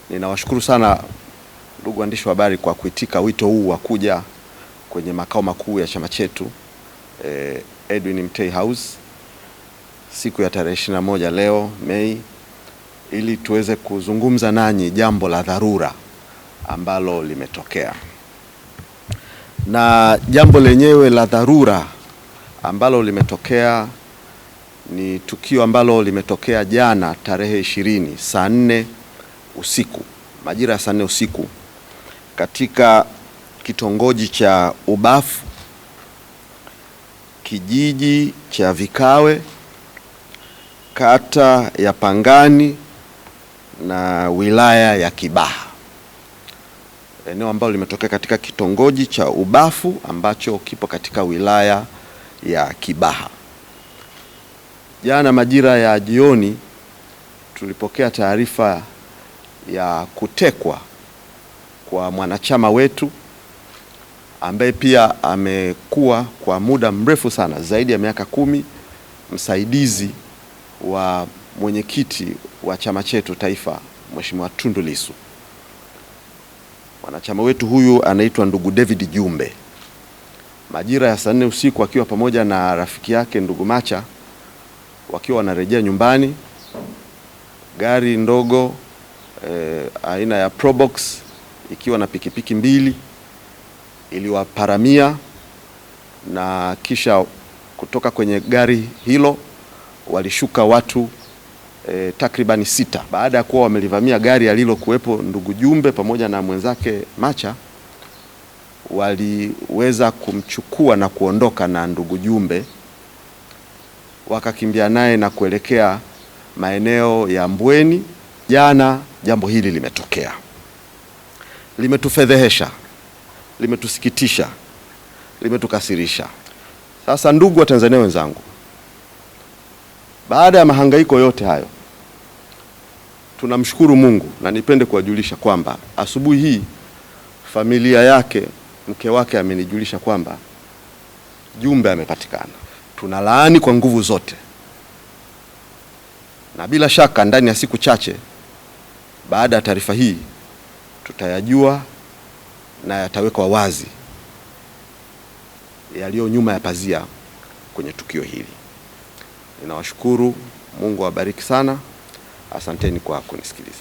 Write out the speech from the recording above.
Ninawashukuru sana ndugu waandishi wa habari kwa kuitika wito huu wa kuja kwenye makao makuu ya chama chetu Edwin Mtei House siku ya tarehe 21 leo Mei, ili tuweze kuzungumza nanyi jambo la dharura ambalo limetokea. Na jambo lenyewe la dharura ambalo limetokea ni tukio ambalo limetokea jana tarehe 20 saa 4 usiku, majira ya saa 4 usiku katika kitongoji cha Ubafu, kijiji cha Vikawe, kata ya Pangani na wilaya ya Kibaha. Eneo ambalo limetokea katika kitongoji cha Ubafu ambacho kipo katika wilaya ya Kibaha. Jana majira ya jioni tulipokea taarifa ya kutekwa kwa mwanachama wetu ambaye pia amekuwa kwa muda mrefu sana, zaidi ya miaka 10, msaidizi wa mwenyekiti wa chama chetu taifa, Mheshimiwa Tundu Lissu. Mwanachama wetu huyu anaitwa ndugu David Jumbe. Majira ya saa 4 usiku akiwa pamoja na rafiki yake ndugu Macha wakiwa wanarejea nyumbani, gari ndogo aina ya Probox ikiwa na pikipiki 2 iliwaparamia, na kisha kutoka kwenye gari hilo walishuka watu takribani 6. Baada ya kuwa wamelivamia gari alilokuwepo ndugu Jumbe pamoja na mwenzake Macha, waliweza kumchukua na kuondoka na ndugu Jumbe, wakakimbia naye na kuelekea maeneo ya Mbweni. Jana jambo hili limetokea, limetufedhehesha, limetusikitisha, limetukasirisha. Sasa ndugu wa Tanzania wenzangu, baada ya mahangaiko yote hayo, tunamshukuru Mungu, na nipende kuwajulisha kwamba asubuhi hii familia yake, mke wake amenijulisha kwamba Jumbe amepatikana. Tunalaani kwa nguvu zote, na bila shaka ndani ya siku chache baada ya taarifa hii tutayajua na yatawekwa wazi yaliyo nyuma ya pazia kwenye tukio hili. Ninawashukuru, Mungu awabariki sana. Asanteni kwa kunisikiliza.